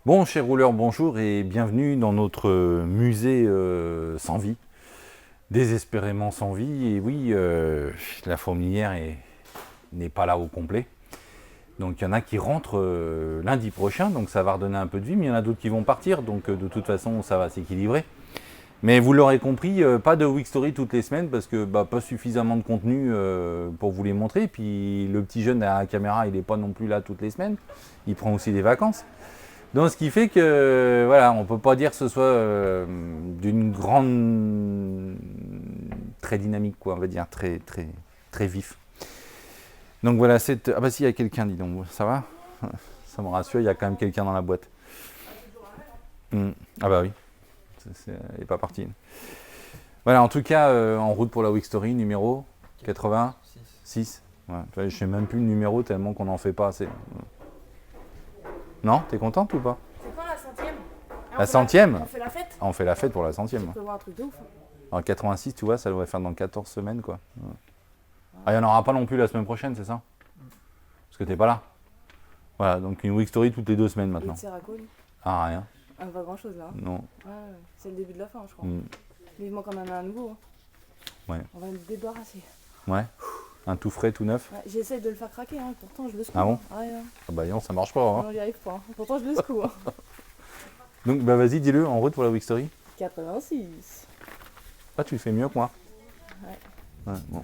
Bon, chers rouleurs, bonjour et bienvenue dans notre musée sans vie, désespérément sans vie. Et oui, la fourmilière n'est pas là au complet. Donc il y en a qui rentrent lundi prochain, donc ça va redonner un peu de vie, mais il y en a d'autres qui vont partir, donc de toute façon ça va s'équilibrer. Mais vous l'aurez compris, pas de Week Story toutes les semaines parce que pas suffisamment de contenu pour vous les montrer. Puis le petit jeune à la caméra, il n'est pas non plus là toutes les semaines, il prend aussi des vacances. Donc ce qui fait que voilà, on peut pas dire que ce soit d'une grande très dynamique quoi, on va dire très vif. Donc voilà, ah bah si il y a quelqu'un, dis donc, ça va? Ça me rassure, il y a quand même quelqu'un dans la boîte. Ah bah oui, elle est pas partie. Voilà, en tout cas, en route pour la Week Story numéro 86. Ouais, je sais même plus le numéro tellement qu'on n'en fait pas assez. Non, t'es contente ou pas? C'est quand la centième? La centième? On fait la fête? On fait la fête pour la centième. On peut voir un truc de ouf. En 86, tu vois, ça devrait faire dans 14 semaines, quoi. Ah, il n'y en aura pas non plus la semaine prochaine, c'est ça? Parce que t'es pas là. Voilà, donc une Week Story toutes les 2 semaines maintenant. Il sert à quoi lui? Ah, rien. Ah, pas grand chose là. Non. Ouais, c'est le début de la fin, je crois. Vivement qu'on en a un nouveau. Ouais. On va le débarrasser. Ouais. Un tout frais, tout neuf. Ouais, j'essaye de le faire craquer, hein. Pourtant je le secoue. Ah bon? Ouais, Ah bah non, ça marche pas. Hein. Non, j'y arrive pas. Hein. Pourtant je le secoue. Hein. Donc bah vas-y, dis-le, en route pour la Week Story. 86. Ah, tu le fais mieux que moi. Ouais. Ouais, bon.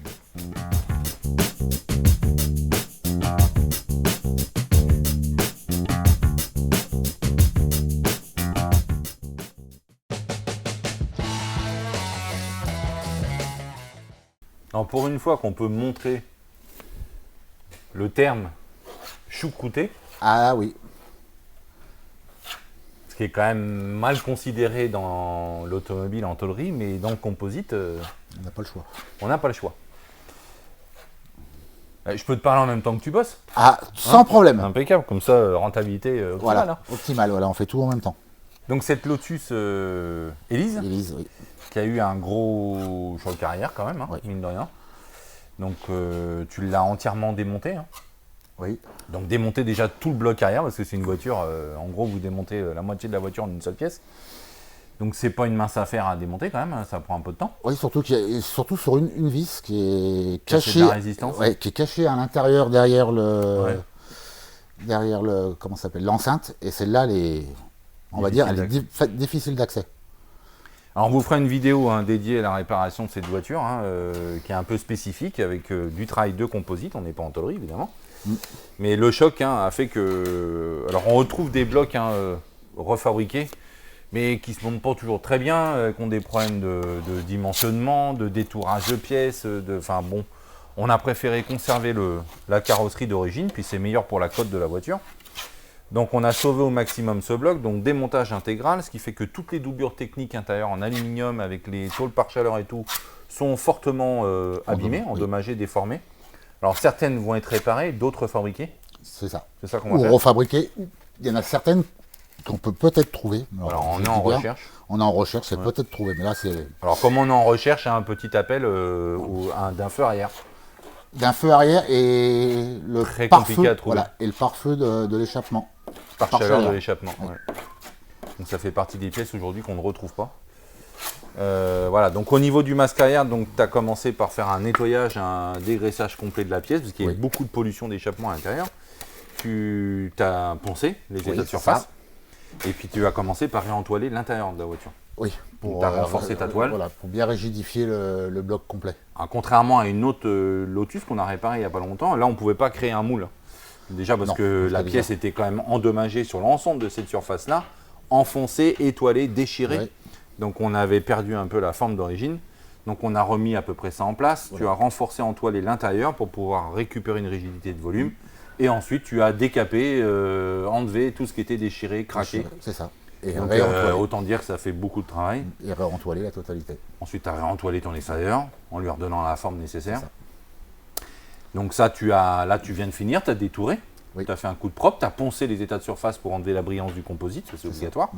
Alors pour une fois qu'on peut montrer le terme choucrouté, Ah oui, ce qui est quand même mal considéré dans l'automobile en tôlerie, mais dans le composite, on n'a pas le choix. on n'a pas le choix. Je peux te parler en même temps que tu bosses. Ah, sans problème. Impeccable, comme ça, rentabilité optimale. Voilà, Hein. optimal, voilà, on fait tout en même temps. Donc cette Lotus Elise, Élise, oui. qui a eu un gros choc carrière quand même, hein, Oui. mine de rien. Donc tu l'as entièrement démonté. Hein. Oui, Donc démonter déjà tout le bloc arrière, parce que c'est une voiture, en gros vous démontez la moitié de la voiture en une seule pièce. Donc c'est pas une mince affaire à démonter quand même, hein, ça prend un peu de temps. oui, surtout sur une vis qui est Cacher cachée, de la résistance. ouais, qui est cachée à l'intérieur derrière Ouais. comment ça s'appelle, l'enceinte. Et celle-là, on va dire, elle est difficile d'accès. Alors on vous fera une vidéo hein, dédiée à la réparation de cette voiture, hein, qui est un peu spécifique, avec du travail de composite, on n'est pas en tôlerie évidemment. Mais le choc hein, a fait que... Alors on retrouve des blocs hein, refabriqués, mais qui ne se montent pas toujours très bien, qui ont des problèmes de dimensionnement, de détourage de pièces, enfin bon, on a préféré conserver la carrosserie d'origine, puis c'est meilleur pour la cote de la voiture. Donc on a sauvé au maximum ce bloc, donc démontage intégral, ce qui fait que toutes les doublures techniques intérieures en aluminium avec les tôles par chaleur et tout sont fortement abîmées, endommagées, déformées. Alors certaines vont être réparées, d'autres fabriquées. C'est ça. C'est ça qu'on va Ou faire. refabriquer. Il y en a certaines qu'on peut peut-être trouver. Alors on est en recherche. On est en recherche, c'est peut-être trouvé, mais là c'est... Alors comme on est en recherche, un petit appel d'un feu arrière. D'un feu arrière et le Très pare-feu, compliqué à trouver. voilà, et le pare-feu de l'échappement. Par chaleur de l'échappement. Ouais. Donc ça fait partie des pièces aujourd'hui qu'on ne retrouve pas. Voilà, donc au niveau du masque arrière, tu as commencé par faire un nettoyage, un dégraissage complet de la pièce, parce qu'il y a beaucoup de pollution d'échappement à l'intérieur. Tu as poncé les états de surface, et puis tu as commencé par réentoiler l'intérieur de la voiture. Oui, pour renforcer ta toile. Voilà, pour bien rigidifier le bloc complet. Alors, contrairement à une autre Lotus qu'on a réparée il n'y a pas longtemps, là on ne pouvait pas créer un moule. Déjà parce que la pièce était quand même endommagée sur l'ensemble de cette surface-là, enfoncée, étoilée, déchirée. Oui. Donc on avait perdu un peu la forme d'origine. Donc on a remis à peu près ça en place. Voilà. Tu as renforcé, entoilé l'intérieur pour pouvoir récupérer une rigidité de volume. Et ensuite tu as décapé, enlevé tout ce qui était déchiré, craqué. C'est ça. Et donc, autant dire que ça fait beaucoup de travail. Et réentoiler la totalité. Ensuite tu as réentoilé ton extérieur en lui redonnant la forme nécessaire. Donc ça, là tu viens de finir, tu as détouré, tu as fait un coup de propre, tu as poncé les états de surface pour enlever la brillance du composite, c'est obligatoire.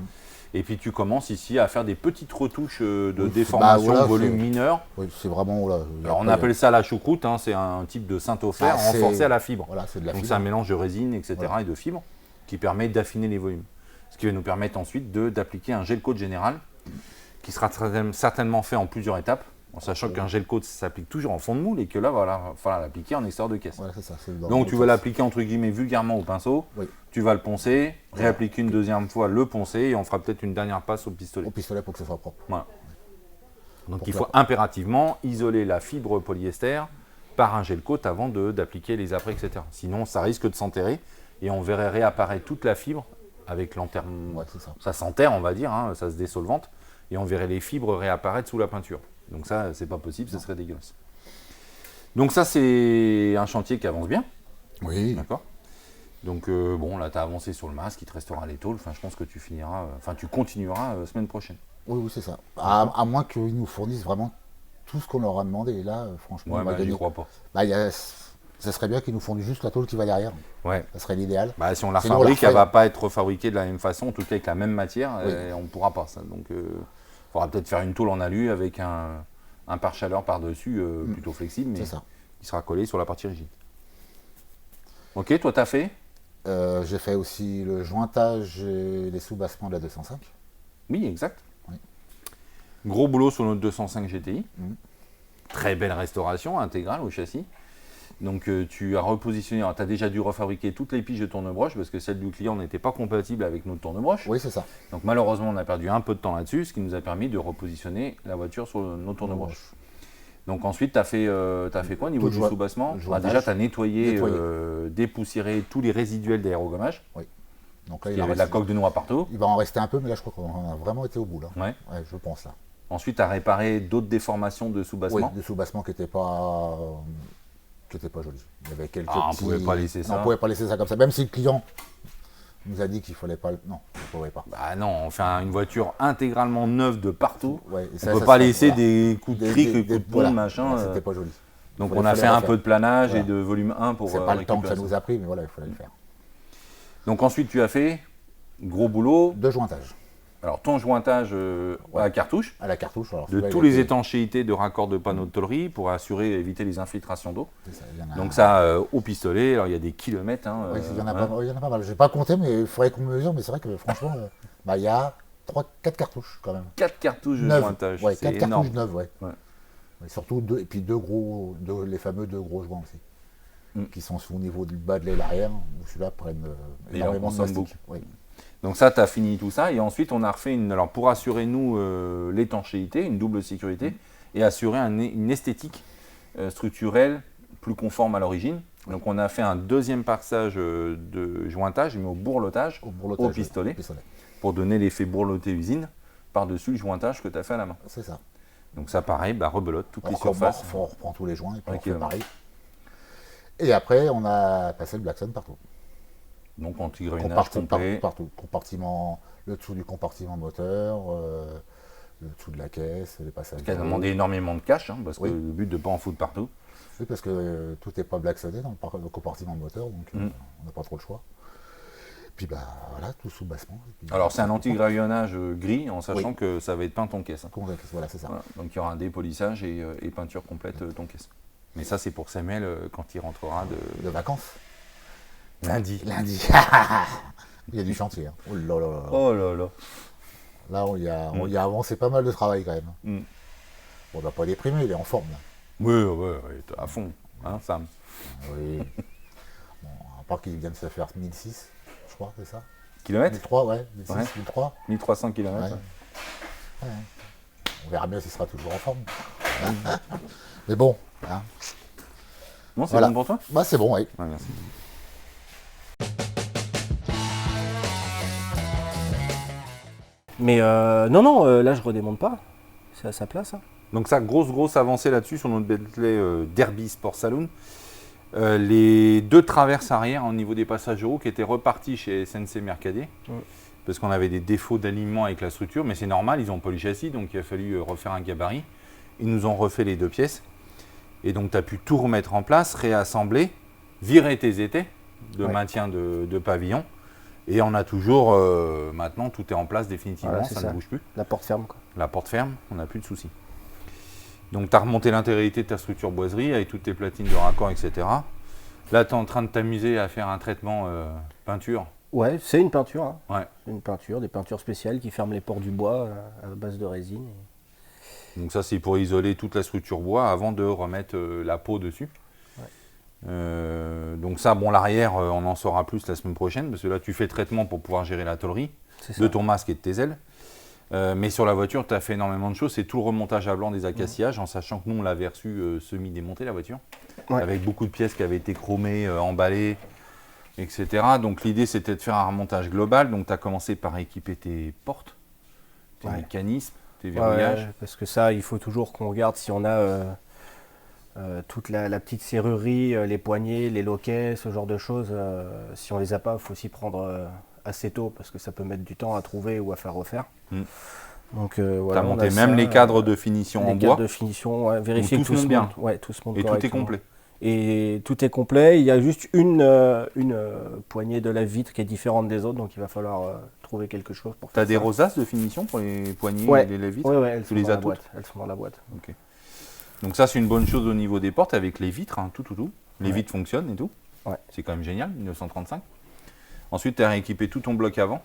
Et puis tu commences ici à faire des petites retouches de déformation, volume mineur. Oui, c'est vraiment... Là, alors on appelle ça la choucroute, hein, c'est un type de synthophère renforcé à la fibre. Voilà, c'est de la donc fibre. c'est un mélange de résine, etc. et de fibres qui permet d'affiner les volumes. Ce qui va nous permettre ensuite d'appliquer un gel coat général qui sera certainement fait en plusieurs étapes, en sachant qu'un gel coat s'applique toujours en fond de moule et que là, il va falloir l'appliquer en extérieur de caisse. Ouais, c'est ça, Donc tu vas l'appliquer entre guillemets vulgairement au pinceau, tu vas le poncer, réappliquer une deuxième fois, le poncer et on fera peut-être une dernière passe au pistolet. Au pistolet pour que ce soit propre. Voilà. Donc il faut impérativement isoler la fibre polyester par un gel coat avant d'appliquer les apprêts, etc. Sinon, ça risque de s'enterrer et on verrait réapparaître toute la fibre avec l'enterrement. Ouais, c'est ça. Ça s'enterre, on va dire, hein, ça se désolvante et on verrait les fibres réapparaître sous la peinture. Donc ça, c'est pas possible, ça serait dégueulasse. Donc ça, c'est un chantier qui avance bien. Oui. D'accord. Donc bon, là, tu as avancé sur le masque, il te restera les tôles. Enfin, je pense que tu finiras, tu continueras semaine prochaine. Oui, oui, c'est ça. À moins qu'ils nous fournissent vraiment tout ce qu'on leur a demandé. Et là, franchement, Ouais, on va j'y gagner. crois pas. Ça serait bien qu'ils nous fournissent juste la tôle qui va derrière. Ouais. Ça serait l'idéal. Bah, si on la Sinon, fabrique, on la elle ne va pas être refabriquée de la même façon, en tout cas avec la même matière, Oui. et on ne pourra pas ça. Donc, il faudra peut-être faire une tôle en alu avec un pare-chaleur par-dessus, plutôt flexible, mais C'est ça. qui sera collé sur la partie rigide. Ok, toi, tu as fait? J'ai fait aussi le jointage et les sous-bassements de la 205. Oui, exact. Oui. Gros boulot sur notre 205 GTI. Mhm. Très belle restauration intégrale au châssis. Donc tu as repositionné, tu as déjà dû refabriquer toutes les piges de tournebroche parce que celle du client n'était pas compatible avec notre tournebroche. Oui, c'est ça. Donc malheureusement, on a perdu un peu de temps là-dessus, ce qui nous a permis de repositionner la voiture sur nos tournebroches. Donc ensuite, tu as fait quoi au niveau du sous-bassement? Déjà, tu as nettoyé, dépoussiéré tous les résiduels d'aérogommage. Oui. Donc là, Il y avait de la coque de noix partout. Il va en rester un peu, mais là, je crois qu'on a vraiment été au bout. Là. Ouais. Ouais, je pense là. Ensuite, tu as réparé d'autres déformations de Oui, sous-bassement. des sous-bassements qui n'étaient pas jolis. Il y avait quelques Ah, on petits... pouvait pas laisser ça. Non, on pouvait pas laisser ça comme ça. Même si le client nous a dit qu'il fallait pas... Non, on ne pouvait pas. Bah non, on fait une voiture intégralement neuve de partout. Ouais, On ne peut pas laisser des coups de cric, des coups de pompe, voilà. machin. Voilà, c'était pas joli. Donc Il on a fallait fait un refaire. peu de planage Voilà. et de volume 1 pour C'est pas le temps que ça récupérer nous a pris, mais voilà, il fallait le faire. Donc ensuite tu as fait gros boulot. De jointage Alors ton jointage à la cartouche à la cartouche. Alors, de celui-là, tous il les était- étanchéités de raccords de panneaux de tôlerie pour assurer et éviter les infiltrations d'eau. c'est ça, il y en a- Donc ça au pistolet, alors il y a des kilomètres. Hein, Oui, il y en a hein. pas, il y en a pas mal. Je n'ai pas compté, mais il faudrait qu'on mesure. Mais c'est vrai que franchement, il y a 4 cartouches quand même. 4 cartouches de Neuves. jointage, Ouais, c'est 4 énorme. cartouches neuves, ouais. Ouais. Et surtout et puis les fameux deux gros joints aussi. Qui sont au niveau du bas de l'aile arrière, où celui-là prennent Et énormément on de consomme plastique. Oui. Donc ça, tu as fini tout ça. Et ensuite, on a refait alors pour assurer, nous, l'étanchéité, une double sécurité, et assurer une esthétique structurelle plus conforme à l'origine. Donc on a fait un deuxième passage de jointage, mais au bourlotage, au pistolet, pour donner l'effet bourloté usine, par-dessus le jointage que tu as fait à la main. C'est ça. Donc ça, pareil, rebelote toutes les On surfaces. reprend tous les joints et puis on Ok, fait ouais. pareil. Et après, on a passé le Blackson partout. Donc anti-grainage complet. Partout. Compartiment, le dessous du compartiment moteur, le dessous de la caisse, les passages. Qui a demandé énormément de cash, hein, parce Oui. que le but de ne pas en foutre partout. Oui, parce que tout n'est pas blacksonné dans le compartiment moteur, donc on n'a pas trop le choix. Puis voilà, tout sous bassement. Alors c'est un anti-graillonnage gris, en sachant que ça va être peint ton caisse. Hein. Voilà, c'est ça. Voilà. Donc il y aura un dépolissage et peinture complète ton caisse. Mais ça c'est pour Samuel quand il rentrera De vacances. lundi. Lundi. Il y a du chantier. Hein. Oh là là là. Oh là là. Là, on y a avancé pas mal de travail quand même. Mm. On ne va pas déprimer, il est en forme. Là. Oui, à fond, hein, Sam. Oui. Bon, à part qu'il vient de se faire 1006, je crois, c'est ça Kilomètres 1003, ouais. 1006, Ouais. 1003. 1300 km. Ouais. Ouais. On verra bien s'il sera toujours en forme. Mais bon, hein. Non, c'est Voilà. bon pour toi? C'est bon, oui. Ouais, merci. Mais non, là je redémonte pas. C'est à sa place. Hein. Donc ça, grosse avancée là-dessus sur notre Bentley Derby Sport Saloon. Les deux traverses arrière au niveau des passages roues qui étaient repartis chez SNC Mercadier. Parce qu'on avait des défauts d'alignement avec la structure, mais c'est normal, ils n'ont pas le châssis, donc il a fallu refaire un gabarit. Ils nous ont refait les deux pièces. Et donc tu as pu tout remettre en place, réassembler, virer tes étais de maintien de pavillon. Et on a toujours, maintenant, tout est en place définitivement, Voilà, ça ne bouge plus. La porte ferme, quoi. La porte ferme, on n'a plus de soucis. Donc tu as remonté l'intégralité de ta structure boiserie avec toutes tes platines de raccord, etc. Là, tu es en train de t'amuser à faire un traitement peinture Ouais, c'est une peinture. Hein. Ouais. C'est une peinture, des peintures spéciales qui ferment les pores du bois à base de résine. Donc ça, c'est pour isoler toute la structure bois avant de remettre la peau dessus. Donc ça, bon, l'arrière, on en saura plus la semaine prochaine, parce que là, tu fais le traitement pour pouvoir gérer la tôlerie de ton masque et de tes ailes. Mais sur la voiture, tu as fait énormément de choses. C'est tout le remontage à blanc des acacillages, en sachant que nous, on l'avait reçu semi-démonté, la voiture, avec beaucoup de pièces qui avaient été chromées, emballées, etc. Donc l'idée, c'était de faire un remontage global. Donc tu as commencé par équiper tes portes, tes mécanismes, tes verrouillages. Ouais, parce que ça, il faut toujours qu'on regarde si on a toute la petite serrurerie, les poignées, les loquets, ce genre de choses. Si on les a pas, il faut aussi prendre assez tôt parce que ça peut mettre du temps à trouver ou à faire refaire. Donc voilà. Tu as monté même les cadres de finition en bois. Les cadres de finition, ouais, vérifier que tout se monte bien. Ouais, tout se monte et correctement. tout est complet. Et tout est complet. Il y a juste une poignée de la vitre qui est différente des autres, donc il va falloir trouver quelque chose pour faire ça. Tu as des rosaces de finition pour les poignées et les vitres? Ouais, elles tu sont les dans as la toutes boîte. Elles sont dans la boîte. Ok. Donc ça, c'est une bonne chose au niveau des portes avec les vitres, hein, tout. Les vitres fonctionnent et tout. Ouais. C'est quand même génial, 1935. Ensuite, tu as rééquipé tout ton bloc avant.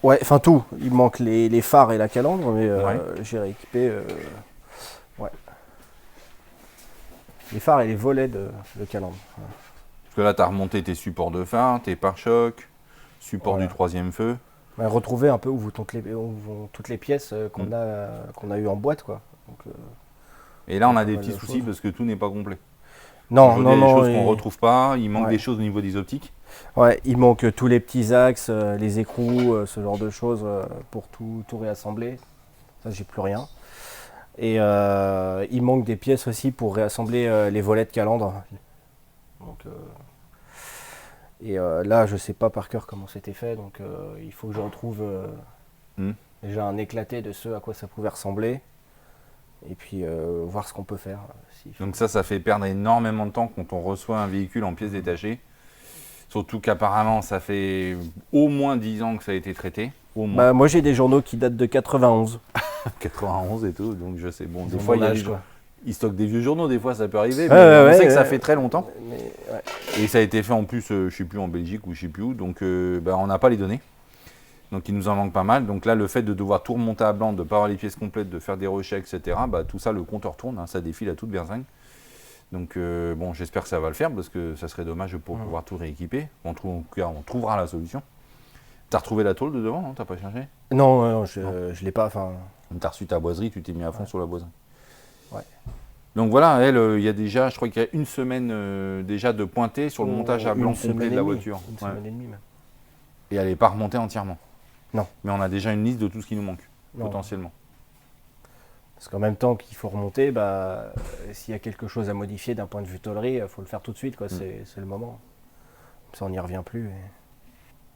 Ouais, enfin tout. Il manque les phares et la calandre, mais j'ai rééquipé les phares et les volets de calandre. Ouais. Parce que là, tu as remonté tes supports de phare, tes pare-chocs, support du troisième feu. Ouais, retrouver un peu où vont toutes les pièces qu'on a eu en boîte, quoi. Donc, et là, on a des petits soucis parce que tout n'est pas complet. Non, il y a des choses qu'on ne retrouve pas, il manque des choses au niveau des optiques. Ouais, il manque tous les petits axes, les écrous, ce genre de choses pour tout réassembler. Ça, j'ai plus rien. Et il manque des pièces aussi pour réassembler les volets de calandre. Donc, là, je sais pas par cœur comment c'était fait, donc il faut que je retrouve déjà un éclaté de ce à quoi ça pouvait ressembler. Et puis voir ce qu'on peut faire. Donc ça fait perdre énormément de temps quand on reçoit un véhicule en pièces détachées. Surtout qu'apparemment, ça fait au moins 10 ans que ça a été traité. Au moins. Moi, j'ai des journaux qui datent de 91. 91 et tout, donc je sais. Bon, des fois, ils stockent des vieux journaux, des fois, ça peut arriver. Mais on sait que ça fait très longtemps. Et ça a été fait en plus, je ne sais plus, en Belgique ou je ne sais plus où. Donc, on n'a pas les données. Donc il nous en manque pas mal. Donc là, le fait de devoir tout remonter à blanc, de ne pas avoir les pièces complètes, de faire des rechets, etc., tout ça, le compteur tourne, hein, ça défile à toute berzingue. Donc bon, j'espère que ça va le faire parce que ça serait dommage pour pouvoir tout rééquiper. On trouvera la solution. Tu as retrouvé la tôle de devant, non? Tu n'as pas cherché? Non, je ne l'ai pas. Tu as reçu ta boiserie, tu t'es mis à fond sur la boiserie. Ouais. Donc voilà, il y a déjà, je crois qu'il y a une semaine déjà de pointer sur le montage à blanc complet de la voiture. Une semaine et demie même. Et elle n'est pas remontée entièrement. Non. Mais on a déjà une liste de tout ce qui nous manque, potentiellement. Parce qu'en même temps qu'il faut remonter, s'il y a quelque chose à modifier d'un point de vue tôlerie, il faut le faire tout de suite, quoi. C'est le moment. Comme ça, on n'y revient plus.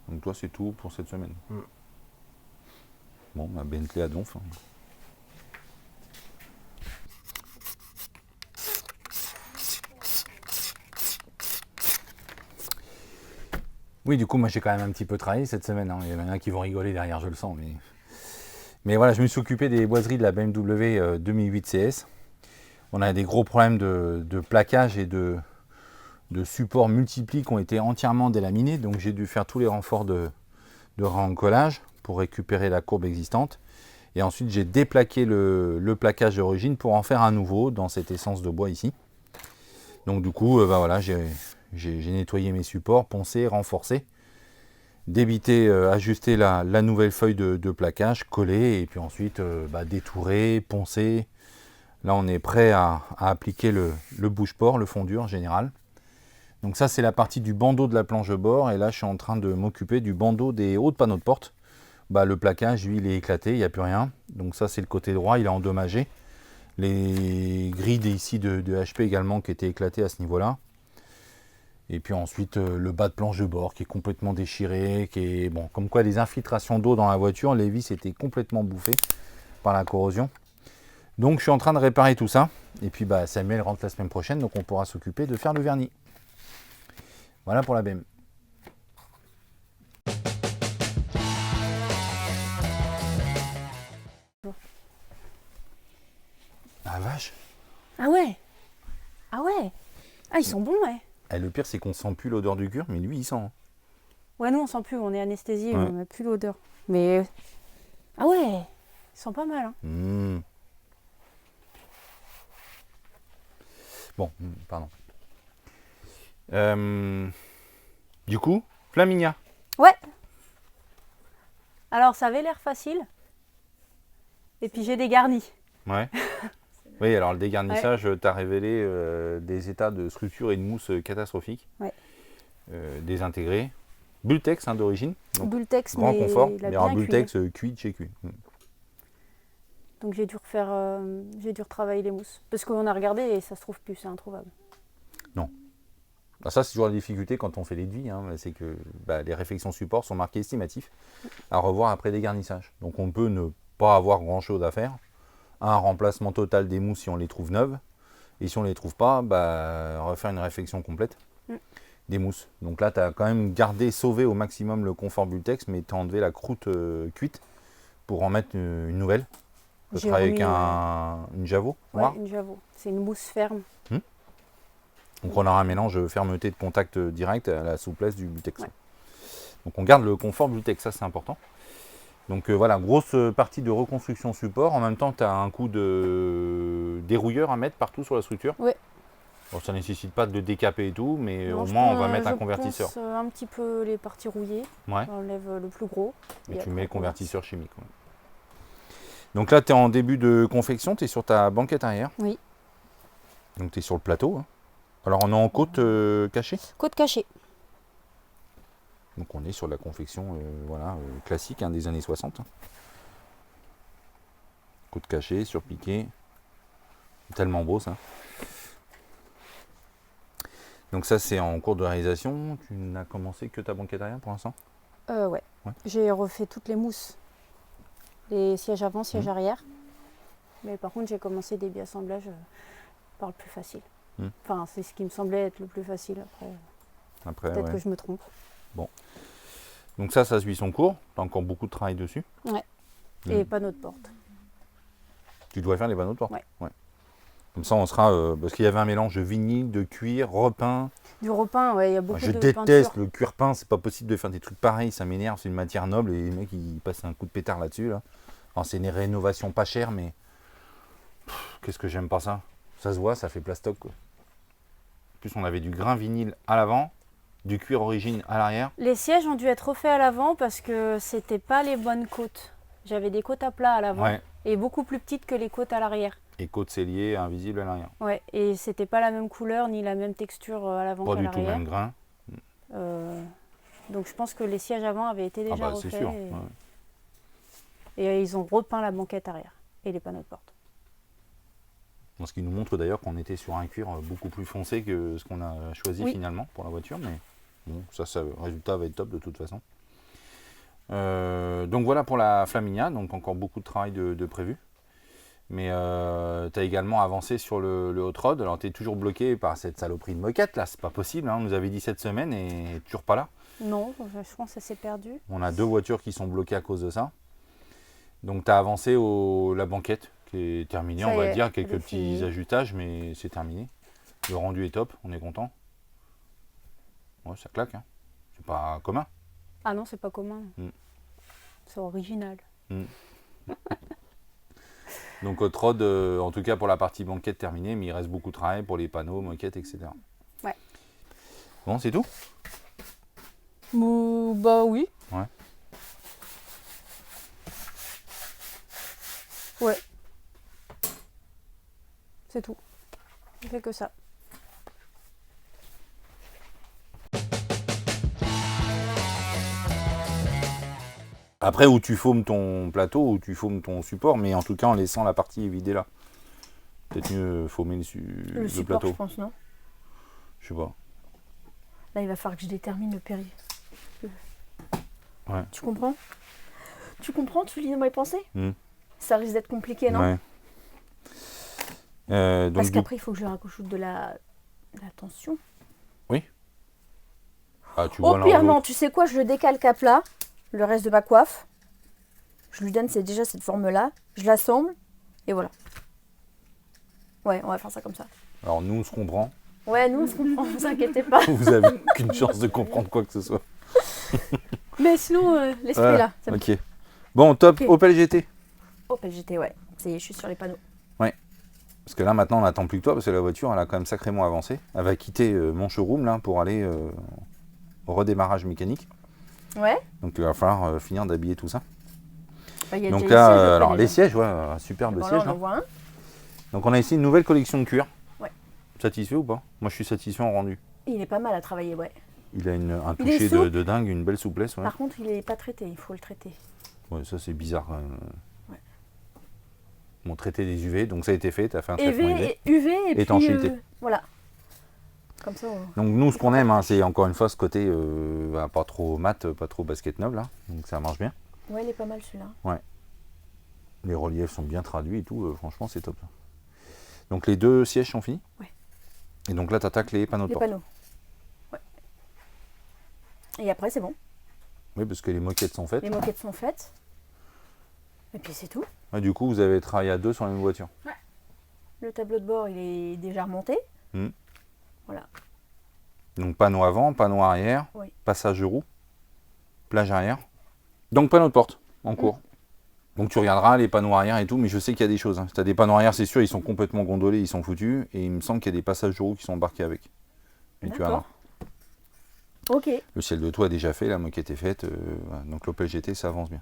Donc toi, c'est tout pour cette semaine. Bon, Bentley à donf. Oui, du coup, moi j'ai quand même un petit peu travaillé cette semaine. Hein. Il y en a qui vont rigoler derrière, je le sens. Mais voilà, je me suis occupé des boiseries de la BMW 2008 CS. On a des gros problèmes de plaquage et de supports multiples qui ont été entièrement délaminés. Donc j'ai dû faire tous les renforts de rencollage pour récupérer la courbe existante. Et ensuite, j'ai déplaqué le plaquage d'origine pour en faire un nouveau dans cette essence de bois ici. Donc du coup, voilà, j'ai nettoyé mes supports, poncé, renforcé, débité, ajusté la nouvelle feuille de plaquage, collé, et puis ensuite détouré, poncé. Là, on est prêt à appliquer le bouche-port, le fondur général. Donc ça, c'est la partie du bandeau de la planche de bord, et là, je suis en train de m'occuper du bandeau des hauts de panneaux de porte. Le plaquage, lui, il est éclaté, il n'y a plus rien. Donc ça, c'est le côté droit, il est endommagé. Les grilles ici de HP également qui étaient éclatées à ce niveau-là. Et puis ensuite le bas de planche de bord qui est complètement déchiré, qui est bon, comme quoi les infiltrations d'eau dans la voiture, les vis étaient complètement bouffées par la corrosion. Donc je suis en train de réparer tout ça. Et puis Samuel rentre la semaine prochaine, donc on pourra s'occuper de faire le vernis. Voilà pour la BM. Ah vache. Ah ouais. Ah ouais. Ah, ils sont bons, ouais. Et le pire, c'est qu'on sent plus l'odeur du cuir, mais lui, il sent. Ouais, nous on sent plus, on est anesthésié, Ouais. on n'a plus l'odeur. Mais ah ouais, ils sont pas mal. Hein. Mmh. Bon, pardon. Du coup, Flaminia. Ouais. Alors ça avait l'air facile. Et puis j'ai dégarni. Ouais. Oui, alors le dégarnissage t'a révélé des états de structure et de mousse catastrophiques. Ouais. Désintégrés. Bultex d'origine. Donc, Bultex, grand mais confort. il a Mais alors bien cuit. Bultex cuit de chez cuit. Donc j'ai dû refaire, j'ai dû retravailler les mousses. Parce qu'on a regardé et ça se trouve plus, c'est introuvable. Alors ça, c'est toujours la difficulté quand on fait les devis, hein, c'est que les réfections support sont marquées estimatifs à revoir après dégarnissage. Donc on peut ne pas avoir grand-chose à faire. Un remplacement total des mousses si on les trouve neuves. Et si on ne les trouve pas, refaire une réfection complète des mousses. Donc là, tu as quand même gardé, sauvé au maximum le confort Bultex, mais tu as enlevé la croûte cuite pour en mettre une nouvelle. Tu as J'ai travaillé avec remis, une Javo Ouais, noire. une Javo. C'est une mousse ferme. Donc on aura un mélange fermeté de contact direct à la souplesse du Bultex. Ouais. Donc on garde le confort Bultex, ça c'est important. Donc voilà, grosse partie de reconstruction support. En même temps, tu as un coup de dérouilleur à mettre partout sur la structure. Ouais. Bon, ça ne nécessite pas de le décaper et tout, mais Non, au je moins on pense- va mettre un je convertisseur. pense, un petit peu les parties rouillées. Ouais. On enlève le plus gros. Et Et tu après, mets le on convertit. convertisseur chimique. Ouais. Donc là, tu es en début de confection, tu es sur ta banquette arrière. Oui. Donc tu es sur le plateau. Hein. Alors on est en côte cachée. Côte cachée. Donc on est sur la confection classique des années 60. Côte cachée, surpiquée. Tellement beau ça. Donc ça c'est en cours de réalisation. Tu n'as commencé que ta banquette arrière pour l'instant? Ouais. Ouais. J'ai refait toutes les mousses. Les sièges avant, sièges arrière. Mais par contre, j'ai commencé des biassemblages par le plus facile. Enfin, c'est ce qui me semblait être le plus facile. Après, peut-être que je me trompe. Donc ça suit son cours. Tu as encore beaucoup de travail dessus. Ouais. Et panneaux de porte. Tu dois faire les panneaux de porte. Ouais. Comme ça, on sera... parce qu'il y avait un mélange de vinyle, de cuir, repeint. Du repeint, ouais, il y a beaucoup Je de déteste peinture. le cuir peint. C'est pas possible de faire des trucs pareils. Ça m'énerve. C'est une matière noble et les mecs, ils passent un coup de pétard là-dessus. Là. Alors, c'est une rénovation pas chère, mais... Qu'est-ce que j'aime pas ça. Ça se voit, ça fait plastoc, quoi. En plus, on avait du grain vinyle à l'avant, du cuir origine à l'arrière. Les sièges ont dû être refaits à l'avant parce que c'était pas les bonnes côtes. J'avais des côtes à plat à l'avant Ouais. et beaucoup plus petites que les côtes à l'arrière. Et côte cellier invisible à l'arrière. Ouais, et c'était pas la même couleur ni la même texture à l'avant Pas qu'à du tout le l'arrière. même grain. Donc je pense que les sièges avant avaient été déjà c'est refaits sûr. et, Ouais. et ils ont repeint la banquette arrière et les panneaux de porte. Ce qui nous montre d'ailleurs qu'on était sur un cuir beaucoup plus foncé que ce qu'on a choisi finalement pour la voiture. Mais bon, le résultat va être top de toute façon. Donc voilà pour la Flaminia. Donc encore beaucoup de travail de prévu. Mais tu as également avancé sur le hot rod. Alors tu es toujours bloqué par cette saloperie de moquette là. C'est pas possible. Hein. On nous avait dit cette semaine et toujours pas là. Non, je pense que ça s'est perdu. On a 2 voitures qui sont bloquées à cause de ça. Donc tu as avancé la banquette qui est terminée, Ça on y va est, dire, quelques elle est petits finie. ajustages, mais c'est terminé. Le rendu est top, on est content. Ouais, ça claque, hein. C'est pas commun. Ah non, c'est pas commun. C'est original. Donc hot rod, en tout cas pour la partie banquette terminée, mais il reste beaucoup de travail pour les panneaux, moquettes, etc. Ouais. Bon, c'est tout? Bah oui. Ouais. Ouais. C'est tout. Je fais que ça. Après, où tu faumes ton plateau, où tu faumes ton support, mais en tout cas en laissant la partie vidée là. Peut-être mieux faumer le support, plateau. je pense, non? Je sais pas. Là, il va falloir que je détermine le péri. Ouais. Tu comprends? Tu comprends? Tu lis dans mes pensées? Hmm. Ça risque d'être compliqué, non? Ouais. Donc Parce qu'après, il faut que je rajoute de la tension. tu Au vois pire, l'un non, l'autre. tu sais quoi? Je le décale à plat, le reste de ma coiffe. Je lui donne déjà cette forme-là. Je l'assemble, et voilà. Ouais, on va faire ça comme ça. Alors nous, on se comprend. Ouais, nous, on se comprend, ne vous inquiétez pas. Vous avez aucune chance de comprendre quoi que ce soit. Mais sinon, l'esprit est là. Ça me- Ok. Bon, top, Ok. Opel GT. Opel GT, ouais. Ça y est, je suis sur les panneaux. Parce que là, maintenant, on n'attend plus que toi, parce que la voiture, elle a quand même sacrément avancé. Elle va quitter mon showroom, là, pour aller au redémarrage mécanique. Ouais. Donc, il va falloir finir d'habiller tout ça. Bah, il y a Donc déjà là, les sièges après, alors déjà. les sièges, ouais, superbe Bon, là, siège. on en Là. voit un. Donc, on a ici une nouvelle collection de cuir. Ouais. Satisfait ou pas? Moi, je suis satisfait en rendu. Il est pas mal à travailler, ouais. Il a un Il est toucher souple. de dingue, une belle souplesse. Ouais, Par contre, il est pas traité, il faut le traiter. Ouais, ça, c'est bizarre. Ouais. Bon, traiter des UV, donc ça a été fait, tu as fait un traitement UV. UV et puis... Étanchéité. voilà. Comme ça, on... Donc nous, ce qu'on aime, hein, c'est encore une fois ce côté pas trop mat, pas trop basket neuve, là. Donc ça marche bien. Ouais, il est pas mal celui-là. Les reliefs sont bien traduits et tout, franchement, c'est top. Donc les 2 sièges sont finis. Ouais. Et donc là, tu attaques les panneaux de Les porte. panneaux. Ouais. Et après, c'est bon. Oui, parce que les moquettes sont faites. Les moquettes sont faites. Et puis c'est tout. Ouais, du coup, vous avez travaillé à 2 sur la même voiture. Le tableau de bord, il est déjà remonté. Donc panneau avant, panneau arrière, Oui. passage de roue, plage arrière. Donc panneau de porte en cours. Donc tu regarderas les panneaux arrière et tout, mais je sais qu'il y a des choses. Hein. Si tu as des panneaux arrière, c'est sûr, ils sont complètement gondolés, ils sont foutus. Et il me semble qu'il y a des passages de roue qui sont embarqués avec. Et tu vas voir. D'accord. Ok. Le ciel de toit est déjà fait, la moquette est faite. Voilà. Donc l'Opel GT, ça avance bien.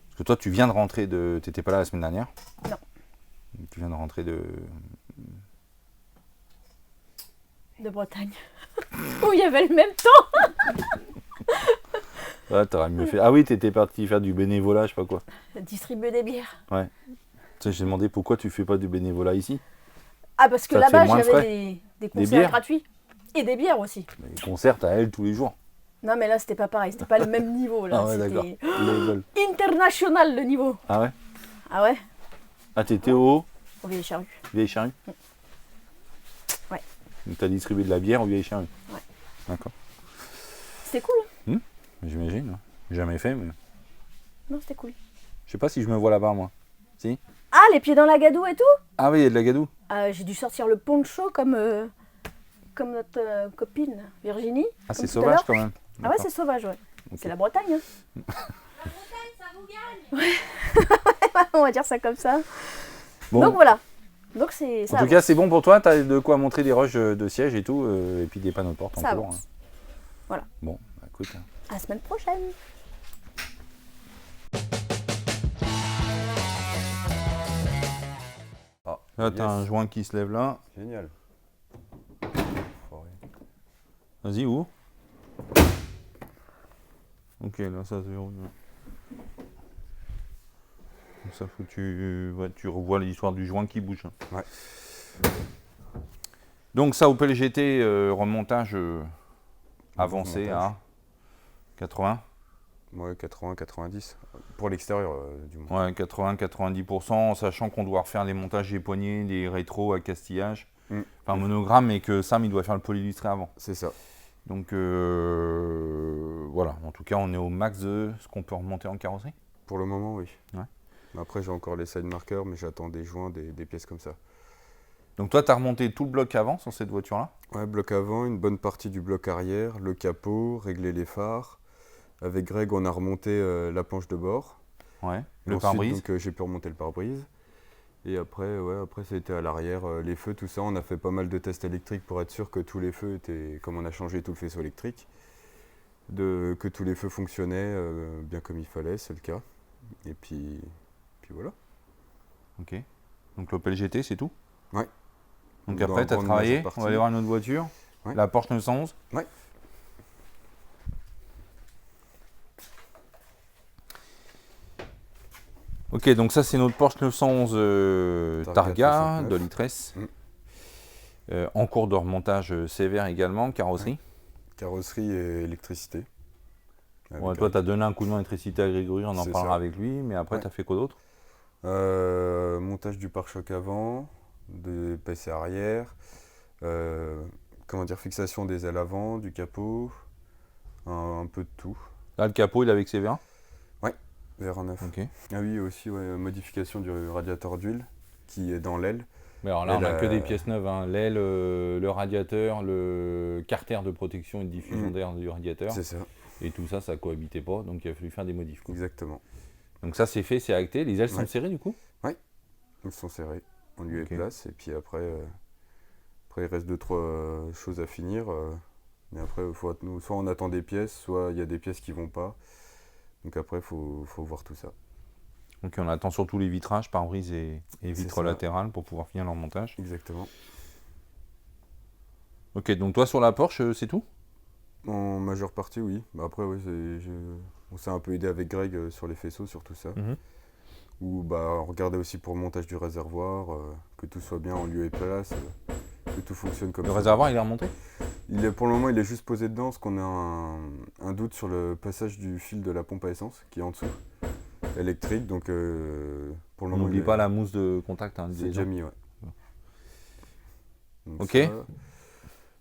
Parce que toi, tu viens de rentrer de... Tu n'étais pas là la semaine dernière? Non. Tu viens de rentrer de... De Bretagne. Où il y avait le même temps. Ah, t'aurais mieux fait. Ah oui, t'étais parti faire du bénévolat, je sais pas quoi. Distribuer des bières. Tu sais, j'ai demandé pourquoi tu fais pas du bénévolat ici. Ah, parce que Ça te fait là-bas, moins de j'avais frais. des bières. concerts gratuits. Et des bières aussi. Mais les concerts, t'as elle tous les jours. Non, mais là, c'était pas pareil. C'était pas le même niveau. Là. Ah ouais, d'accord. C'était Level. international, le niveau. Ah ouais? Ah ouais? Ah, t'étais au Au Vieille Charrue. Vieille Charrue? Ouais. Donc t'as distribué de la bière au Vieille Charrue? Ouais. D'accord. C'était cool. J'imagine. Jamais fait, mais... Non, c'était cool. Je sais pas si je me vois là-bas, moi. Si? Ah, les pieds dans la gadoue et tout? Ah oui, il y a de la gadoue. J'ai dû sortir le poncho comme notre copine Virginie. Ah, c'est comme tout à sauvage l'heure. quand même. Ah ouais, c'est sauvage, ouais. Ok. C'est la Bretagne. Hein. On va dire ça comme ça. Bon, Donc voilà. Donc c'est ça. en tout cas, c'est bon pour toi. T'as de quoi montrer des rushs de siège et tout, et puis des panneaux de porte en Ça cours. avance. Hein. Voilà. Bon, bah, écoute. À la semaine prochaine. Ah, Là, t'as yes. un joint qui se lève là. Génial. Enfoiré. Vas-y, où? Ok, là, ça se roule. Donc ça faut que tu revois l'histoire du joint qui bouge. Ouais. Donc ça, Opel GT, remontage avancé Remontage. à 80. Ouais, 80-90. Pour l'extérieur, du moins. Ouais, 80-90%, en sachant qu'on doit refaire les montages des poignées, les rétros à castillage. Mm. Enfin, monogramme, et que Sam, il doit faire le polylustré avant. C'est ça. Donc voilà, en tout cas, on est au max de ce qu'on peut remonter en carrosserie. Pour le moment, oui. Ouais. Mais après, j'ai encore les side markers, mais j'attends des joints, des pièces comme ça. Donc toi, tu as remonté tout le bloc avant sur cette voiture-là? Ouais, bloc avant, une bonne partie du bloc arrière, le capot, régler les phares. Avec Greg, on a remonté la planche de bord. Ouais. Et Le ensuite, pare-brise? Donc j'ai pu remonter le pare-brise. Et après, après ça a été à l'arrière, les feux, tout ça. On a fait pas mal de tests électriques pour être sûr que tous les feux étaient, comme on a changé tout le faisceau électrique, que tous les feux fonctionnaient bien comme il fallait, c'est le cas. Et puis voilà. Ok. Donc l'Opel GT, c'est tout? Ouais. Donc Dans après, tu as grande travaillé, majeure on va aller voir une autre voiture. Ouais. La Porsche 911. Ouais. Ok, donc ça c'est notre Porsche 911 Targa Targa 69. de litresse. Mm. En cours de remontage sévère également, carrosserie. Carrosserie et électricité. Avec Ouais, toi, Greg. tu as donné un coup de main d'électricité à Grégory, on en C'est parlera ça. avec lui, mais après, Ouais. tu as fait quoi d'autre? Montage du pare-choc avant, des PC arrière, comment dire, fixation des ailes avant, du capot, un peu de tout. Là, le capot, il est avec CV1. Vers 9. Ok. Ah oui, aussi, ouais, modification du radiateur d'huile qui est dans l'aile. Mais alors là, on Et a que la- des pièces neuves, hein. L'aile, le radiateur, le carter de protection et de diffusion Mm. d'air du radiateur. C'est ça. Et tout ça, ça cohabitait pas, donc il a fallu faire des modifs, quoi. Exactement. Donc ça, c'est fait, c'est acté. Les ailes sont Ouais. serrées, du coup? Ils sont serrés. On lui Ok. place et puis après, il reste 2-3 choses à finir. Mais après, soit on attend des pièces, soit il y a des pièces qui vont pas. Donc après, il faut voir tout ça. Donc on attend surtout les vitrages, pare-brise et C'est vitres ça. latérales pour pouvoir finir leur montage. Exactement. Ok, donc toi sur la Porsche, c'est tout? En majeure partie, oui. Bah après, oui, on s'est un peu aidé avec Greg sur les faisceaux, sur tout ça. Ou on regardait aussi pour le montage du réservoir, que tout soit bien en lieu et place, que tout fonctionne comme Le ça. réservoir, il est remonté? Pour le moment, il est juste posé dedans, parce qu'on a un doute sur le passage du fil de la pompe à essence, qui est en dessous, électrique. Donc, pour le On moment, n'oublie pas la mousse de contact. Hein, c'est des déjà gens. mis, ouais. Donc Ok. ça,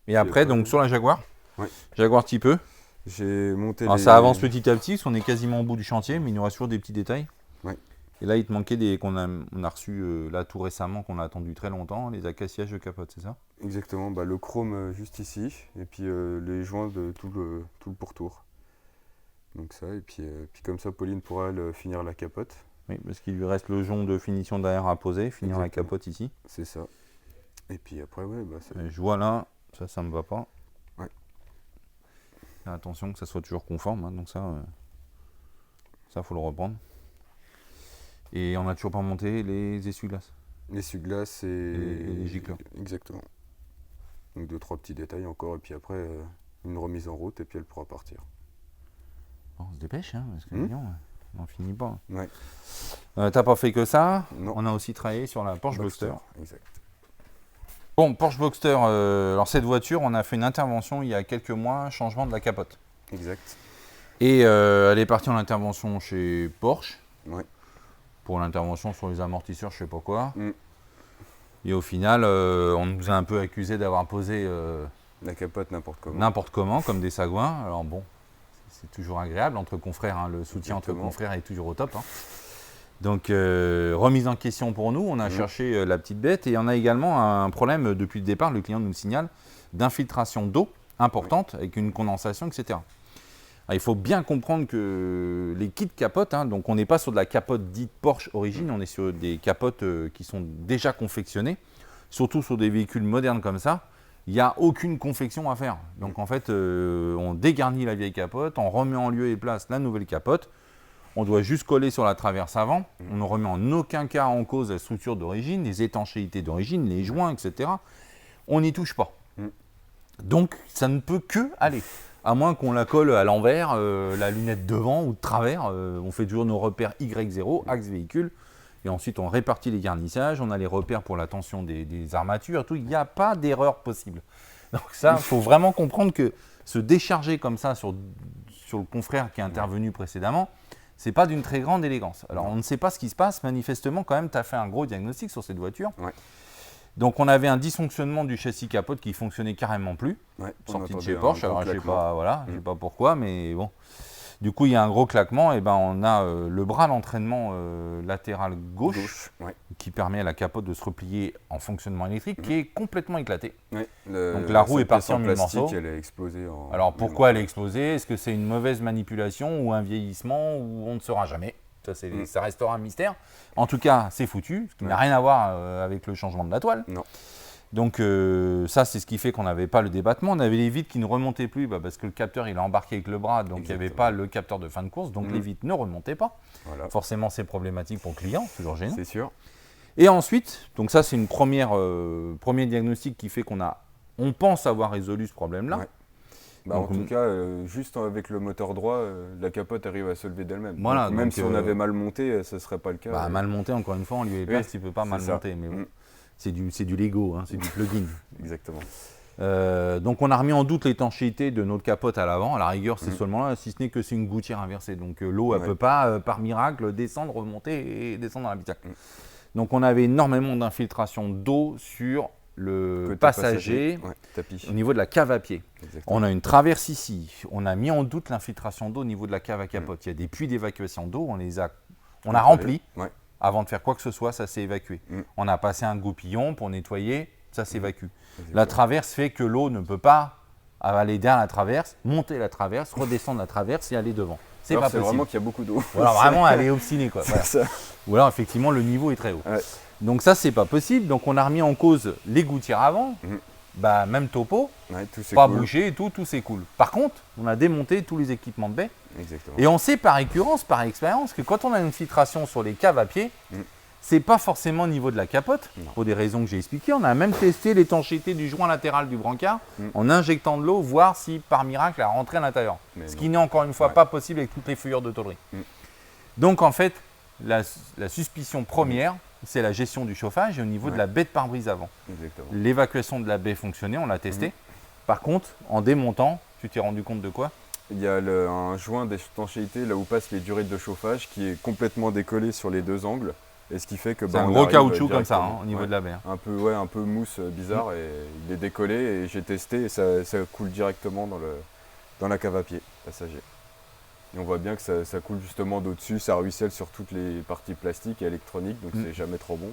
Et après, après, donc sur la Jaguar? Ouais. Jaguar type E. j'ai monté Alors les... ça avance petit à petit, parce qu'on est quasiment au bout du chantier, mais il nous reste toujours des petits détails. Ouais. Et là, il te manquait on a reçu là tout récemment, qu'on a attendu très longtemps, les acacillages de capote, c'est ça? Exactement, le chrome juste ici, et puis les joints de tout le pourtour. Donc ça, et puis comme ça, Pauline pourra finir la capote. Oui, parce qu'il lui reste le jonc de finition derrière à poser, finir la Exactement. capote ici. C'est ça. Et puis après, ouais, Et je vois là, ça me va pas. Ouais. Faire attention que ça soit toujours conforme, hein, donc ça faut le reprendre. Et on n'a toujours pas monté les essuie-glaces. l'essuie-glace Et les gicleurs. Exactement. Donc 2-3 petits détails encore, et puis après, une remise en route, et puis elle pourra partir. Bon, on se dépêche, hein, parce que Hmm. sinon, on n'en finit pas. Ouais. T'as pas fait que ça. Non. On a aussi travaillé sur la Porsche Boxster. Exact. Bon, Porsche Boxster, alors cette voiture, on a fait une intervention il y a quelques mois, changement de la capote. Exact. Et elle est partie en intervention chez Porsche. Ouais. Pour l'intervention sur les amortisseurs, je sais pas quoi. Mm. Et au final, on nous a un peu accusé d'avoir posé La capote n'importe comment. n'importe comment, comme des sagouins. Alors bon, c'est toujours agréable entre confrères, hein, le soutien entre Exactement. confrères est toujours au top. Hein. Donc, remise en question pour nous, on a cherché la petite bête et on a également un problème depuis le départ, le client nous le signale, d'infiltration d'eau importante avec une condensation, etc. Alors, il faut bien comprendre que les kits capotes, hein, donc on n'est pas sur de la capote dite Porsche origine, on est sur des capotes qui sont déjà confectionnées, surtout sur des véhicules modernes comme ça. Il n'y a aucune confection à faire. Donc en fait, on dégarnit la vieille capote, on remet en lieu et place la nouvelle capote. On doit juste coller sur la traverse avant. On ne remet en aucun cas en cause la structure d'origine, les étanchéités d'origine, les joints, etc. On n'y touche pas. Donc ça ne peut que aller. À moins qu'on la colle à l'envers, la lunette devant ou de travers. On fait toujours nos repères Y0, axe véhicule. Et ensuite, on répartit les garnissages. On a les repères pour la tension des armatures. Tout. Il n'y a pas d'erreur possible. Donc ça, il faut vraiment comprendre que se décharger comme ça sur le confrère qui est intervenu précédemment, c'est pas d'une très grande élégance. Alors, on ne sait pas ce qui se passe. Manifestement, quand même, tu as fait un gros diagnostic sur cette voiture. Ouais. Donc, on avait un dysfonctionnement du châssis capote qui fonctionnait carrément plus. Ouais, on Sorti de entendait chez un Porsche. gros Alors, je sais claquement. pas, je sais pas pourquoi, mais bon. Du coup, il y a un gros claquement. Et ben, on a le bras d'entraînement latéral gauche Ouais. qui permet à la capote de se replier en fonctionnement électrique, qui est complètement éclaté. Ouais, Donc, la roue est cette partie pièce en mille plastique, morceaux. elle a explosé en. Alors mille pourquoi elle est morceaux. explosée? Est-ce que c'est une mauvaise manipulation ou un vieillissement ou on ne saura jamais? Ça restera un mystère. En tout cas, c'est foutu, ce qui n'a rien à voir avec le changement de la toile. Non. Donc ça, c'est ce qui fait qu'on n'avait pas le débattement. On avait les vitres qui ne remontaient plus parce que le capteur il est embarqué avec le bras, donc il n'y avait pas le capteur de fin de course, donc les vitres ne remontaient pas. Voilà. Forcément, c'est problématique pour le client, toujours gênant. C'est sûr. Et ensuite, donc ça c'est une premier diagnostic qui fait on pense avoir résolu ce problème-là. Ouais. En Donc, tout cas, juste avec le moteur droit, la capote arrive à se lever d'elle-même. Voilà, Même donc, si on avait mal monté, ce ne serait pas le cas. Mal monté, encore une fois, en lieu et place, tu ne peux pas mal c'est ça. monter. Mais bon, c'est du Lego, hein, c'est du plugin. Exactement. Donc on a remis en doute l'étanchéité de notre capote à l'avant. À la rigueur, c'est seulement là, si ce n'est que c'est une gouttière inversée. Donc l'eau, elle ne peut pas, par miracle, descendre, remonter et descendre dans l'habitacle. Donc on avait énormément d'infiltration d'eau sur le Côté passager, tapis. au niveau de la cave à pied. Exactement. On a une traverse ici. On a mis en doute l'infiltration d'eau au niveau de la cave à capote. Il y a des puits d'évacuation d'eau. On a rempli. Ouais. Avant de faire quoi que ce soit, ça s'est évacué. On a passé un goupillon pour nettoyer, ça s'évacue. La traverse fait que l'eau ne peut pas à aller derrière la traverse, monter la traverse, redescendre la traverse et aller devant. C'est Alors, pas c'est possible. vraiment qu'il y a beaucoup d'eau. Ou alors vraiment, elle est obstinée, quoi. Voilà. C'est ça. Ou alors, effectivement, le niveau est très haut. Ouais. Donc ça, c'est pas possible. Donc on a remis en cause les gouttières avant. Mhm. Bah, même topo, Ouais, tout c'est pas cool. bouché et tout s'écoule. Par contre, on a démonté tous les équipements de baie. Exactement. Et on sait par récurrence, par expérience, que quand on a une filtration sur les caves à pied, Mhm. c'est pas forcément au niveau de la capote, Non. pour des raisons que j'ai expliquées. On a même testé l'étanchéité du joint latéral du brancard Mhm. en injectant de l'eau, voir si par miracle elle rentrait à l'intérieur. Mais Ce non. qui n'est encore une fois Ouais. pas possible avec toutes les feuillures de tôlerie. Mhm. Donc en fait, la suspicion première, c'est la gestion du chauffage et au niveau de Ouais. la baie de pare-brise avant. Exactement. L'évacuation de la baie fonctionnait, on l'a testé. Par contre, en démontant, tu t'es rendu compte de quoi? Il y a un joint d'étanchéité là où passent les durées de chauffage qui est complètement décollé sur les deux angles. Et ce qui fait que C'est un on gros arrive caoutchouc comme ça, directement. au niveau Ouais. de la baie. Un peu mousse bizarre et il est décollé et j'ai testé et ça coule directement dans la cave à pied passager. Et on voit bien que ça coule justement d'au-dessus, ça ruisselle sur toutes les parties plastiques et électroniques, donc c'est jamais trop bon.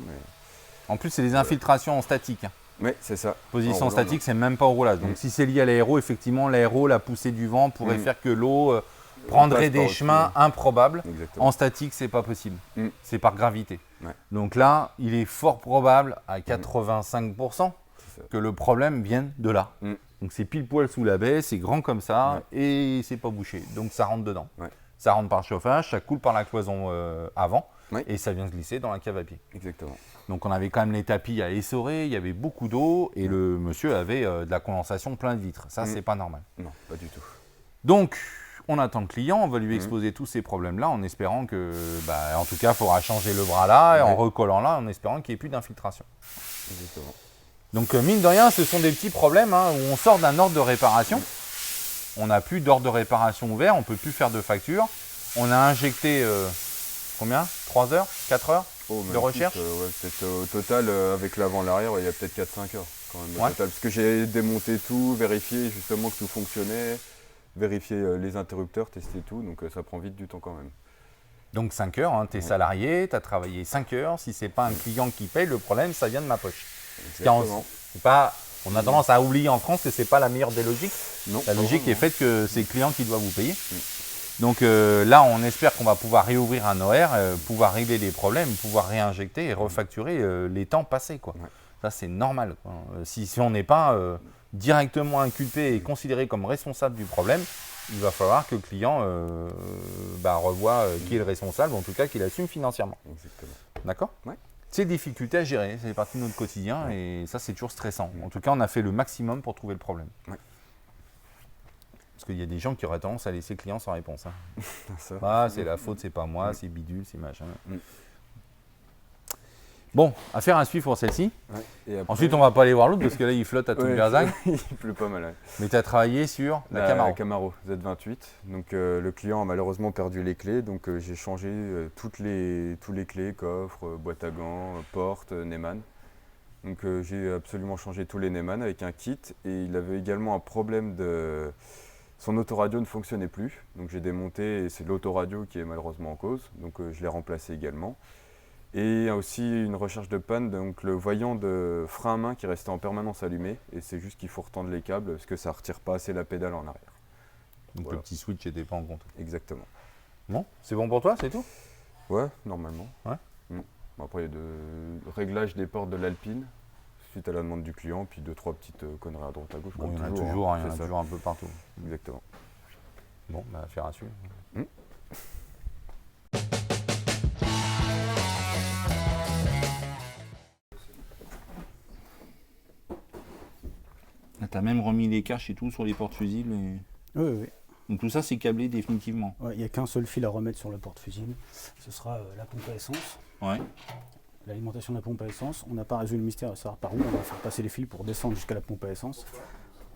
En plus, c'est des infiltrations en statique. hein. Mais c'est ça. Position En roulant, statique, c'est même pas au roulage. Donc si c'est lié à l'aéro, effectivement, l'aéro, la poussée du vent pourrait faire que l'eau prendrait passe des par-dessus. chemins improbables. Exactement. En statique, c'est pas possible. Mm. C'est par gravité. Ouais. Donc là, il est fort probable à 85% C'est ça. que le problème vienne de là. Mm. Donc c'est pile poil sous la baie, c'est grand comme ça et c'est pas bouché. Donc ça rentre dedans. Ouais. Ça rentre par le chauffage, ça coule par la cloison avant Ouais. et ça vient se glisser dans la cave à pied. Exactement. Donc on avait quand même les tapis à essorer, il y avait beaucoup d'eau et le monsieur avait de la condensation plein de vitres. Ça, c'est pas normal. Non, pas du tout. Donc on attend le client, on va lui exposer tous ces problèmes-là en espérant que, en tout cas, il faudra changer le bras là et en recollant là, en espérant qu'il n'y ait plus d'infiltration. Exactement. Donc mine de rien, ce sont des petits problèmes hein, où on sort d'un ordre de réparation. On n'a plus d'ordre de réparation ouvert, on ne peut plus faire de facture. On a injecté combien 3 heures 4 heures Oh, même de recherche plus, ouais, peut-être au total, avec l'avant et l'arrière, il y a peut-être 4-5 heures quand même. Au Ouais. total, parce que j'ai démonté tout, vérifié justement que tout fonctionnait, vérifié les interrupteurs, testé tout, donc ça prend vite du temps quand même. Donc 5 heures, hein, tu es salarié, tu as travaillé 5 heures. Si ce n'est pas un client qui paye, le problème, ça vient de ma poche. Exactement. C'est pas, on a tendance à oublier en France que ce n'est pas la meilleure des logiques. Non, La pas logique est vraiment. faite que c'est le client qui doit vous payer. Donc là, on espère qu'on va pouvoir réouvrir un OR, pouvoir régler les problèmes, pouvoir réinjecter et refacturer les temps passés. Quoi. Ouais. Ça, c'est normal. Quoi. Si on n'est pas directement inculpé et considéré comme responsable du problème, il va falloir que le client revoie qui est le responsable, en tout cas qu'il assume financièrement. Exactement. D'accord? Ouais. C'est des difficultés à gérer, c'est partie de notre quotidien et ça, c'est toujours stressant. En tout cas, on a fait le maximum pour trouver le problème. Ouais. Parce qu'il y a des gens qui auraient tendance à laisser le client sans réponse. hein. Ça. Ah, c'est la faute, c'est pas moi, c'est bidule, c'est machin. Mm. Bon, affaire à suivre pour celle-ci. Ouais. Et après, Ensuite, on va pas aller voir l'autre parce que là, il flotte à toute ouais, berzingue. il pleut pas mal. Ouais. Mais tu as travaillé sur la Camaro. Camaro Z28. Donc le client a malheureusement perdu les clés, donc j'ai changé tous les clés, coffres, boîte à gants, portes, Neyman. Donc j'ai absolument changé tous les Neyman avec un kit et il avait également un problème de... Son autoradio ne fonctionnait plus, donc j'ai démonté et c'est l'autoradio qui est malheureusement en cause, donc je l'ai remplacé également. Et aussi une recherche de panne, donc le voyant de frein à main qui restait en permanence allumé et c'est juste qu'il faut retendre les câbles parce que ça ne retire pas assez la pédale en arrière. Donc Voilà. le petit switch n'était pas en compte. Exactement. Bon, c'est bon pour toi, c'est tout? Ouais, normalement. Ouais. Bon, après, il y a de réglages des portes de l'Alpine, suite à la demande du client, puis 2-3 petites conneries à droite à gauche. Bon, comme il y en a toujours, toujours, hein, il y en c'est a ça. toujours un peu partout. Exactement. Bon, affaire à suivre. Tu as même remis les caches et tout sur les porte-fusibles. Oui, oui. Donc tout ça, c'est câblé définitivement. Il n'y a qu'un seul fil à remettre sur le porte-fusible. Ce sera la pompe à essence. Ouais. L'alimentation de la pompe à essence. On n'a pas résolu le mystère de savoir par où on va faire passer les fils pour descendre jusqu'à la pompe à essence.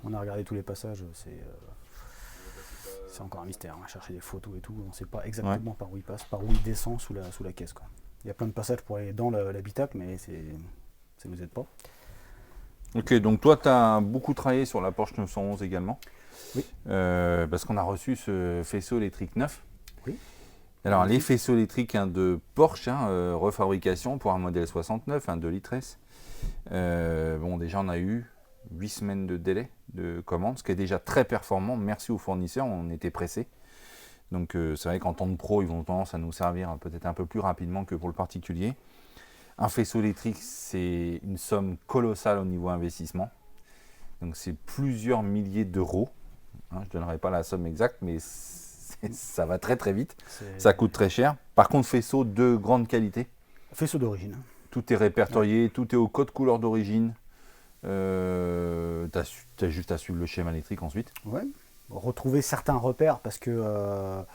On a regardé tous les passages, c'est encore un mystère. On a cherché des photos et tout. On ne sait pas exactement par où il passe, par où il descend sous la caisse. Quoi. Il y a plein de passages pour aller dans l'habitacle, mais ça ne nous aide pas. Ok, donc toi, tu as beaucoup travaillé sur la Porsche 911 également. Oui. Parce qu'on a reçu ce faisceau électrique neuf. Oui. Alors, les faisceaux électriques de Porsche, refabrication pour un modèle 69, un 2 litres S. Bon, déjà, on a eu 8 semaines de délai de commande, ce qui est déjà très performant. Merci aux fournisseurs, on était pressés. Donc c'est vrai qu'en temps de pro, ils ont tendance à nous servir peut-être un peu plus rapidement que pour le particulier. Un faisceau électrique, c'est une somme colossale au niveau investissement. Donc c'est plusieurs milliers d'euros. Je ne donnerai pas la somme exacte, mais ça va très très vite. Ça coûte très cher. Par contre, faisceau de grande qualité. Faisceau d'origine. Tout est répertorié, tout est au code couleur d'origine. Tu as juste à suivre le schéma électrique ensuite. Ouais. Retrouver certains repères parce que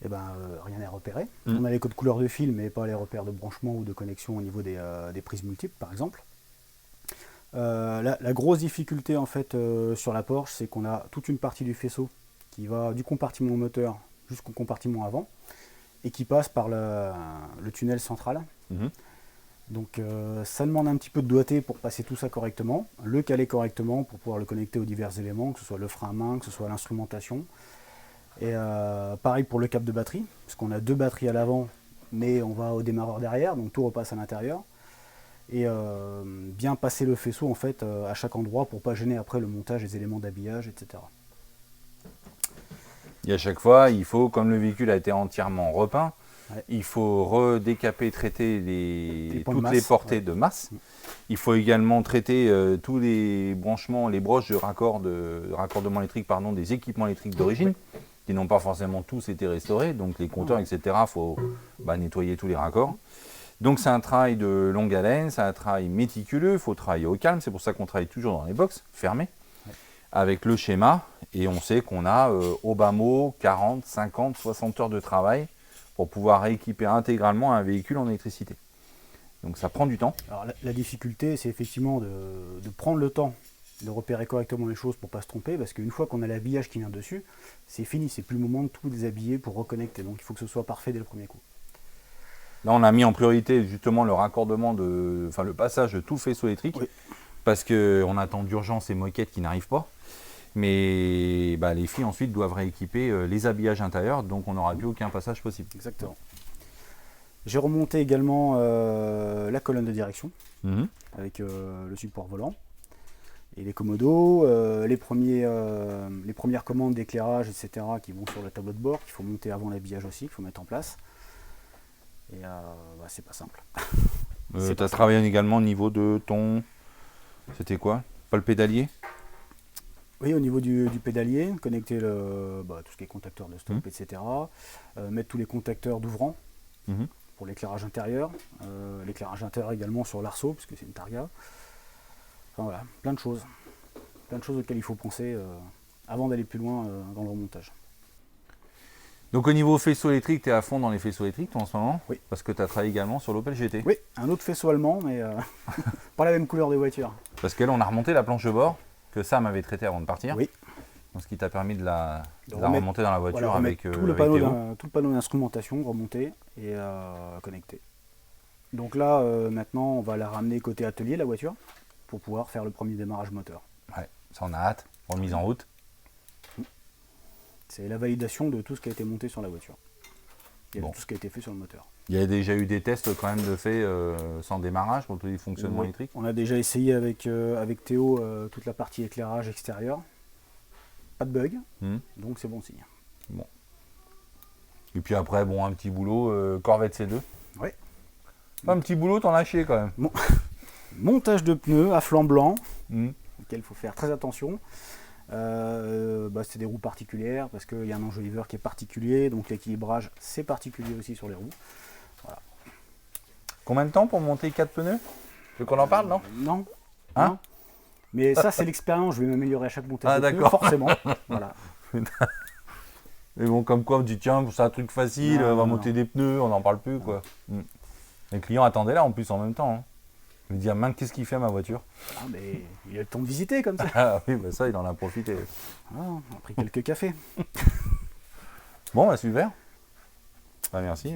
rien n'est repéré. On a les codes couleurs de fil, mais pas les repères de branchement ou de connexion au niveau des prises multiples, par exemple. La grosse difficulté en fait sur la Porsche, c'est qu'on a toute une partie du faisceau qui va du compartiment moteur jusqu'au compartiment avant et qui passe par le tunnel central. Donc ça demande un petit peu de doigté pour passer tout ça correctement, le caler correctement pour pouvoir le connecter aux divers éléments, que ce soit le frein à main, que ce soit l'instrumentation. Et pareil pour le câble de batterie, parce qu'on a 2 batteries à l'avant, mais on va au démarreur derrière, donc tout repasse à l'intérieur. Et bien passer le faisceau en fait à chaque endroit pour pas gêner après le montage des éléments d'habillage, etc. Et à chaque fois, il faut, comme le véhicule a été entièrement repeint, Ouais. il faut redécaper, traiter points de toutes les masse, portées ouais. de masse. Il faut également traiter tous les branchements, les broches de raccordement électrique, des équipements électriques d'origine, qui n'ont pas forcément tous été restaurés, donc les compteurs, etc. Il faut nettoyer tous les raccords. Donc c'est un travail de longue haleine, c'est un travail méticuleux, il faut travailler au calme, c'est pour ça qu'on travaille toujours dans les box fermés, avec le schéma, et on sait qu'on a au bas mot 40, 50, 60 heures de travail pour pouvoir rééquiper intégralement un véhicule en électricité. Donc ça prend du temps. Alors la difficulté, c'est effectivement de prendre le temps de repérer correctement les choses pour ne pas se tromper, parce qu'une fois qu'on a l'habillage qui vient dessus, c'est fini, c'est plus le moment de tout déshabiller pour reconnecter, donc il faut que ce soit parfait dès le premier coup. Là, on a mis en priorité justement le raccordement, le passage de tout faisceau électrique, parce qu'on attend d'urgence ces moquettes qui n'arrivent pas. Mais les filles ensuite doivent rééquiper les habillages intérieurs, donc on n'aura plus aucun passage possible. Exactement. J'ai remonté également la colonne de direction avec le support volant et les commodos, les premières commandes d'éclairage, etc. qui vont sur le tableau de bord, qu'il faut monter avant l'habillage aussi, qu'il faut mettre en place. Et c'est pas simple. Tu as travaillé également au niveau de ton... C'était quoi? Pas le pédalier? Oui, au niveau du pédalier, connecter tout ce qui est contacteur de stop, etc. Mettre tous les contacteurs d'ouvrant pour l'éclairage intérieur. L'éclairage intérieur également sur l'arceau, puisque c'est une Targa. Enfin voilà, plein de choses. Plein de choses auxquelles il faut penser avant d'aller plus loin dans le remontage. Donc au niveau faisceau électrique, tu es à fond dans les faisceaux électriques toi, en ce moment? Oui. Parce que tu as travaillé également sur l'Opel GT. Oui, un autre faisceau allemand, mais pas la même couleur de voiture. Parce que là, on a remonté la planche de bord que Sam avait traitée avant de partir. Oui. Donc, ce qui t'a permis de la remettre, remonter dans la voiture avec tout le panneau Théo. d'instrumentation remonté et connecté. Donc là, maintenant, on va la ramener côté atelier, la voiture, pour pouvoir faire le premier démarrage moteur. Ouais, ça on a hâte, remise en route. C'est la validation de tout ce qui a été monté sur la voiture. Et de tout ce qui a été fait sur le moteur. Il y a déjà eu des tests quand même de fait sans démarrage pour tous les fonctionnements électriques. On a déjà essayé avec Théo toute la partie éclairage extérieur. Pas de bug, donc c'est bon signe. Bon. Et puis après, un petit boulot, Corvette C2. Oui. Un petit boulot, t'en as chié quand même. Bon. Montage de pneus à flanc blanc, auquel il faut faire très attention. C'est des roues particulières parce qu'il y a un enjoliveur qui est particulier, donc l'équilibrage c'est particulier aussi sur les roues. Voilà. Combien de temps pour monter 4 pneus? Tu veux qu'on en parle, non? Non. Hein? Non. Mais ça c'est l'expérience, je vais m'améliorer à chaque montage de pneus, d'accord. forcément. Voilà. Mais bon, comme quoi on dit tiens, c'est un truc facile, on va monter des pneus, on n'en parle plus quoi. Les clients attendaient là en plus en même temps. Hein. Je me dis, qu'est-ce qu'il fait ma voiture? Mais il a le temps de visiter comme ça. Ah oui, ça il en a profité. On a pris quelques cafés. Bon, super. Merci.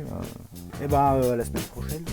Et la semaine prochaine.